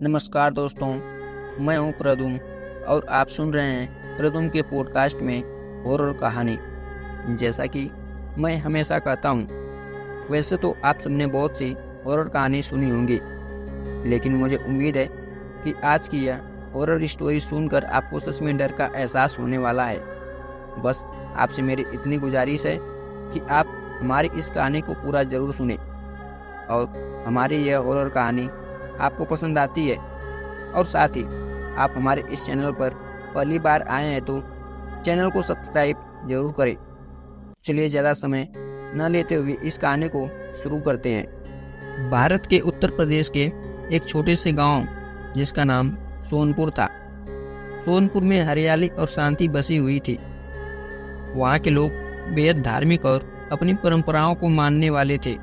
नमस्कार दोस्तों, मैं हूं प्रदुम और आप सुन रहे हैं प्रदुम के पॉडकास्ट में हॉरर कहानी। जैसा कि मैं हमेशा कहता हूं, वैसे तो आप सबने बहुत सी हॉरर कहानी सुनी होंगी, लेकिन मुझे उम्मीद है कि आज की यह हॉरर स्टोरी सुनकर आपको सच में डर का एहसास होने वाला है। बस आपसे मेरी इतनी गुजारिश है कि आप हमारी इस कहानी को पूरा ज़रूर सुनें और हमारी यह हॉरर कहानी आपको पसंद आती है और साथ ही आप हमारे इस चैनल पर पहली बार आए हैं तो चैनल को सब्सक्राइब जरूर करें। चलिए ज़्यादा समय न लेते हुए इस कहानी को शुरू करते हैं। भारत के उत्तर प्रदेश के एक छोटे से गांव जिसका नाम सोनपुर था। सोनपुर में हरियाली और शांति बसी हुई थी। वहाँ के लोग बेहद धार्मिक और अपनी परंपराओं को मानने वाले थे।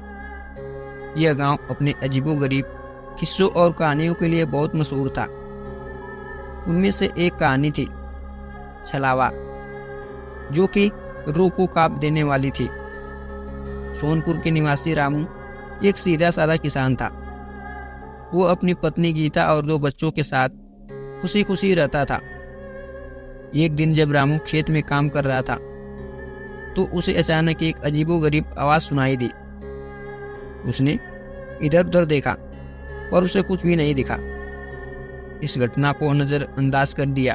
यह गांव अपने अजीबोगरीब किस्सों और कहानियों के लिए बहुत मशहूर था। उनमें से एक कहानी थी छलावा, जो कि रूह को कांप देने वाली थी। सोनपुर के निवासी रामू एक सीधा साधा किसान था। वो अपनी पत्नी गीता और 2 बच्चों के साथ खुशी खुशी रहता था। एक दिन जब रामू खेत में काम कर रहा था तो उसे अचानक एक अजीबोगरीब आवाज़ सुनाई दी। उसने इधर उधर देखा पर उसे कुछ भी नहीं दिखा। इस घटना को नज़रअंदाज कर दिया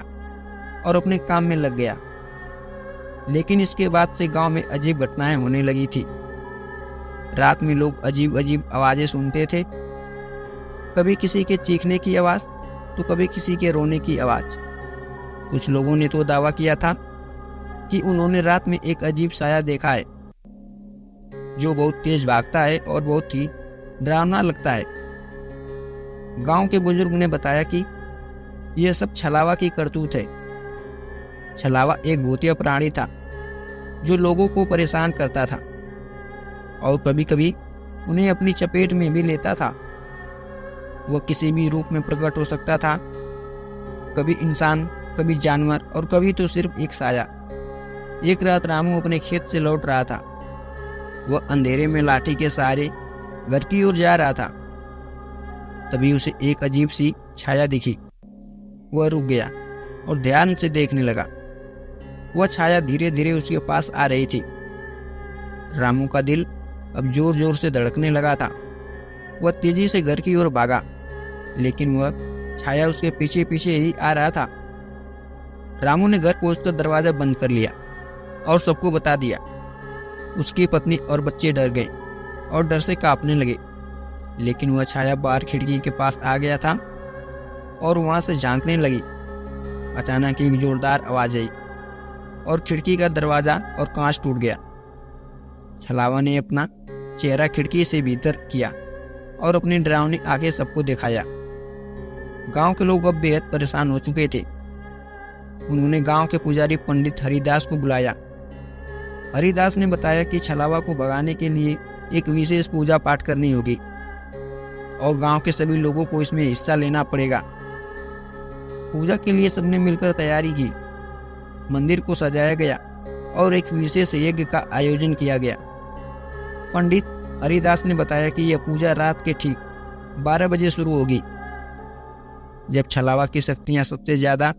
और अपने काम में लग गया। लेकिन इसके बाद से गांव में अजीब घटनाएं होने लगी थी। रात में लोग अजीब अजीब आवाज़ें सुनते थे, कभी किसी के चीखने की आवाज़ तो कभी किसी के रोने की आवाज़। कुछ लोगों ने तो दावा किया था कि उन्होंने रात में एक अजीब साया देखा है जो बहुत तेज भागता है और बहुत ही डरावना लगता है। गांव के बुजुर्ग ने बताया कि यह सब छलावा की करतूत है। छलावा एक भूतिया प्राणी था जो लोगों को परेशान करता था और कभी कभी उन्हें अपनी चपेट में भी लेता था। वह किसी भी रूप में प्रकट हो सकता था, कभी इंसान, कभी जानवर और कभी तो सिर्फ एक साया। एक रात रामू अपने खेत से लौट रहा था। वह अंधेरे में लाठी के सहारे घर की ओर जा रहा था। तभी उसे एक अजीब सी छाया दिखी। वह रुक गया और ध्यान से देखने लगा। वह छाया धीरे धीरे उसके पास आ रही थी। रामू का दिल अब जोर जोर से धड़कने लगा था। वह तेजी से घर की ओर भागा, लेकिन वह छाया उसके पीछे पीछे ही आ रहा था। रामू ने घर पहुंचकर दरवाजा बंद कर लिया और सबको बता दिया। उसकी पत्नी और बच्चे डर गए और डर से कांपने लगे। लेकिन वह छाया बाहर खिड़की के पास आ गया था और वहां से झांकने लगी। अचानक एक जोरदार आवाज आई और खिड़की का दरवाजा और कांच टूट गया। छलावा ने अपना चेहरा खिड़की से भीतर किया और अपनी डरावनी आंखें सबको दिखाया। गांव के लोग अब बेहद परेशान हो चुके थे। उन्होंने गांव के पुजारी पंडित हरिदास को बुलाया। हरिदास ने बताया कि छलावा को भगाने के लिए एक विशेष पूजा पाठ करनी होगी और गांव के सभी लोगों को इसमें हिस्सा लेना पड़ेगा। पूजा के लिए सबने मिलकर तैयारी की। मंदिर को सजाया गया और एक विशेष यज्ञ का आयोजन किया गया। पंडित हरिदास ने बताया कि यह पूजा रात के ठीक 12 बजे शुरू होगी, जब छलावा की शक्तियां सबसे ज्यादा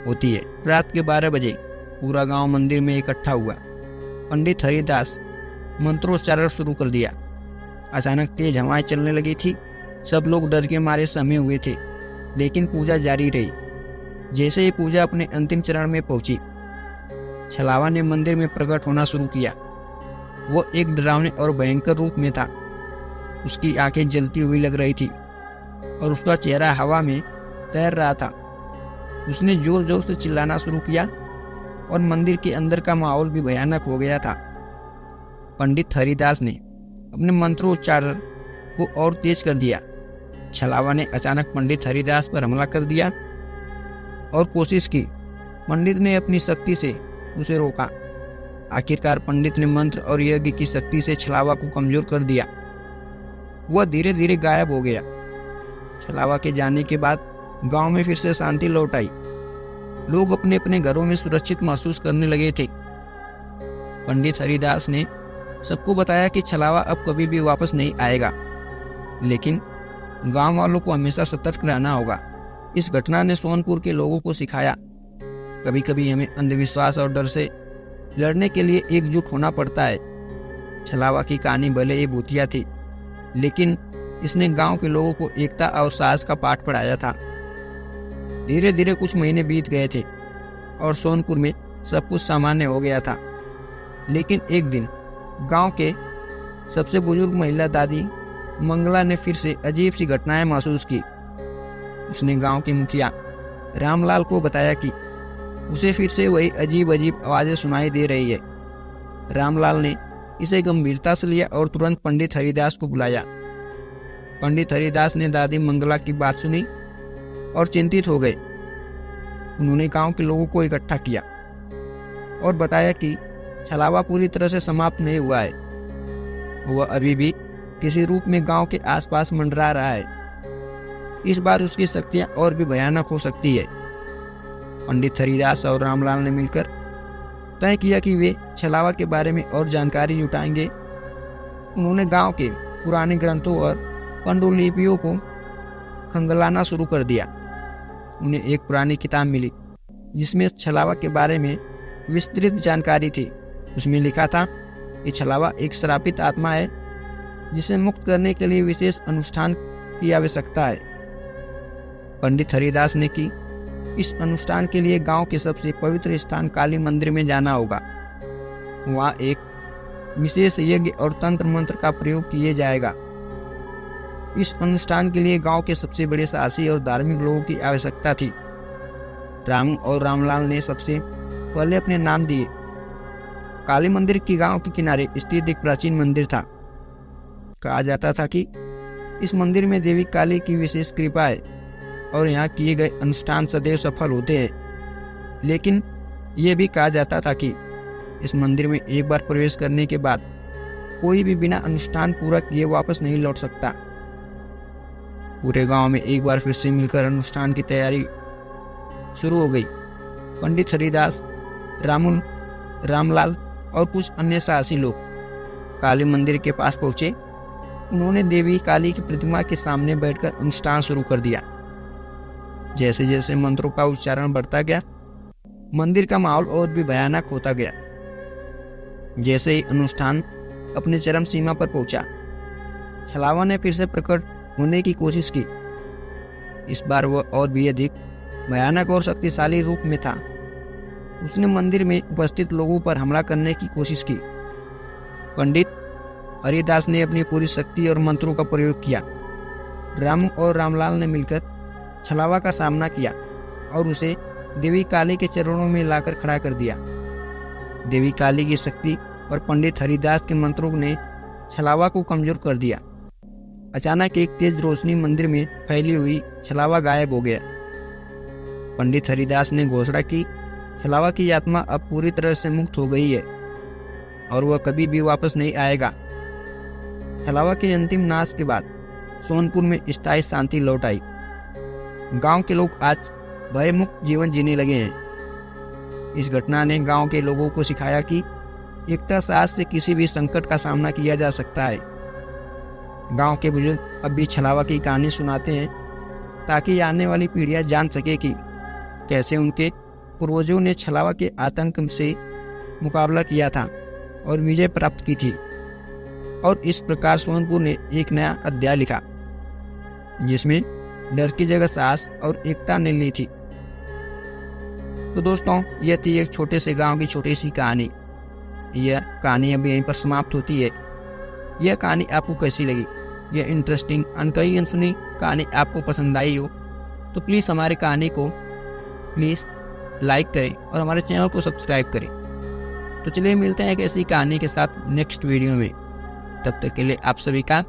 होती है। रात के 12 बजे पूरा गांव मंदिर में इकट्ठा हुआ। पंडित हरिदास मंत्रोच्चारण शुरू कर दिया। अचानक तेज हवाएं चलने लगी थी। सब लोग डर के मारे सहमे हुए थे, लेकिन पूजा जारी रही। जैसे ही पूजा अपने अंतिम चरण में पहुंची, छलावा ने मंदिर में प्रकट होना शुरू किया। वो एक डरावने और भयंकर रूप में था। उसकी आंखें जलती हुई लग रही थी और उसका चेहरा हवा में तैर रहा था। उसने जोर जोर से चिल्लाना शुरू किया और मंदिर के अंदर का माहौल भी भयानक हो गया था। पंडित हरिदास ने अपने मंत्रोच्चारण को और तेज कर दिया। छलावा ने अचानक पंडित हरिदास पर हमला कर दिया और कोशिश की। पंडित ने अपनी शक्ति से उसे रोका। आखिरकार पंडित ने मंत्र और यज्ञ की शक्ति से छलावा को कमजोर कर दिया। वह धीरे धीरे गायब हो गया। छलावा के जाने के बाद गांव में फिर से शांति लौट आई। लोग अपने अपने घरों में सुरक्षित महसूस करने लगे थे। पंडित हरिदास ने सबको बताया कि छलावा अब कभी भी वापस नहीं आएगा, लेकिन गांव वालों को हमेशा सतर्क रहना होगा। इस घटना ने सोनपुर के लोगों को सिखाया कभी कभी हमें अंधविश्वास और डर से लड़ने के लिए एकजुट होना पड़ता है। छलावा की कहानी भले ही भूतिया थी, लेकिन इसने गांव के लोगों को एकता और साहस का पाठ पढ़ाया था। धीरे धीरे कुछ महीने बीत गए थे और सोनपुर में सब कुछ सामान्य हो गया था। लेकिन एक दिन गांव के सबसे बुजुर्ग महिला दादी मंगला ने फिर से अजीब सी घटनाएं महसूस की। उसने गांव के मुखिया रामलाल को बताया कि उसे फिर से वही अजीब अजीब आवाजें सुनाई दे रही है। रामलाल ने इसे गंभीरता से लिया और तुरंत पंडित हरिदास को बुलाया। पंडित हरिदास ने दादी मंगला की बात सुनी और चिंतित हो गए। उन्होंने गांव के लोगों को इकट्ठा किया और बताया कि छलावा पूरी तरह से समाप्त नहीं हुआ है। वह अभी भी किसी रूप में गांव के आसपास मंडरा रहा है। इस बार उसकी शक्तियां और भी भयानक हो सकती है। पंडित हरिदास और रामलाल ने मिलकर तय किया कि वे छलावा के बारे में और जानकारी जुटाएंगे। उन्होंने गांव के पुराने ग्रंथों और पांडुलिपियों को खंगलाना शुरू कर दिया। उन्हें एक पुरानी किताब मिली जिसमें छलावा के बारे में विस्तृत जानकारी थी। उसमें लिखा था कि छलावा एक श्रापित आत्मा है जिसे मुक्त करने के लिए विशेष अनुष्ठान की आवश्यकता है। पंडित हरिदास ने कि इस अनुष्ठान के लिए गांव के सबसे पवित्र स्थान काली मंदिर में जाना होगा। वहां एक विशेष यज्ञ और तंत्र मंत्र का प्रयोग किया जाएगा। इस अनुष्ठान के लिए गांव के सबसे बड़े साहसी और धार्मिक लोगों की आवश्यकता थी। रामू और रामलाल ने सबसे पहले अपने नाम दिए। काली मंदिर की गांव के किनारे स्थित एक प्राचीन मंदिर था। कहा जाता था कि इस मंदिर में देवी काली की विशेष कृपा है और यहाँ किए गए अनुष्ठान सदैव सफल होते हैं। लेकिन यह भी कहा जाता था कि इस मंदिर में एक बार प्रवेश करने के बाद कोई भी बिना अनुष्ठान पूरा किए वापस नहीं लौट सकता। पूरे गांव में एक बार फिर से मिलकर अनुष्ठान की तैयारी शुरू हो गई। पंडित हरिदास, रामू, रामलाल और कुछ अन्य साहसी लोग काली मंदिर के पास पहुंचे। उन्होंने देवी काली की प्रतिमा के सामने बैठकर अनुष्ठान शुरू कर दिया। जैसे जैसे मंत्रों का उच्चारण बढ़ता गया, मंदिर का माहौल और भी भयानक होता गया। जैसे ही अनुष्ठान अपने चरम सीमा पर पहुंचा, छलावा ने फिर से प्रकट होने की कोशिश की। इस बार वह और भी अधिक भयानक और शक्तिशाली रूप में था। उसने मंदिर में उपस्थित लोगों पर हमला करने की कोशिश की। पंडित हरिदास ने अपनी पूरी शक्ति और मंत्रों का प्रयोग किया। रामू और रामलाल ने मिलकर छलावा का सामना किया और उसे देवी काली के चरणों में लाकर खड़ा कर दिया। देवी काली की शक्ति और पंडित हरिदास के मंत्रों ने छलावा को कमजोर कर दिया। अचानक एक तेज रोशनी मंदिर में फैली हुई छलावा गायब हो गया। पंडित हरिदास ने घोषणा की, छलावा की आत्मा अब पूरी तरह से मुक्त हो गई है और वह कभी भी वापस नहीं आएगा। छलावा के अंतिम नाश के बाद सोनपुर में स्थायी शांति लौट आई। गांव के लोग आज भयमुक्त जीवन जीने लगे हैं। इस घटना ने गांव के लोगों को सिखाया कि एकता साहस से किसी भी संकट का सामना किया जा सकता है। गांव के बुजुर्ग अब भी छलावा की कहानी सुनाते हैं ताकि आने वाली पीढ़ियां जान सके कि कैसे उनके पूर्वजों ने छलावा के आतंक से मुकाबला किया था और विजय प्राप्त की थी। और इस प्रकार सोनपुर ने एक नया अध्याय लिखा जिसमें डर की जगह साहस और एकता ने ली थी। तो दोस्तों, यह थी एक छोटे से गांव की छोटी सी कहानी। यह कहानी अभी यहीं पर समाप्त होती है। यह कहानी आपको कैसी लगी? यह इंटरेस्टिंग अनकही अनसुनी कहानी आपको पसंद आई हो तो प्लीज़ हमारे कहानी को प्लीज़ लाइक करें और हमारे चैनल को सब्सक्राइब करें। तो चलिए मिलते हैं एक ऐसी कहानी के साथ नेक्स्ट वीडियो में। तब तक के लिए आप सभी का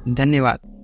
धन्यवाद।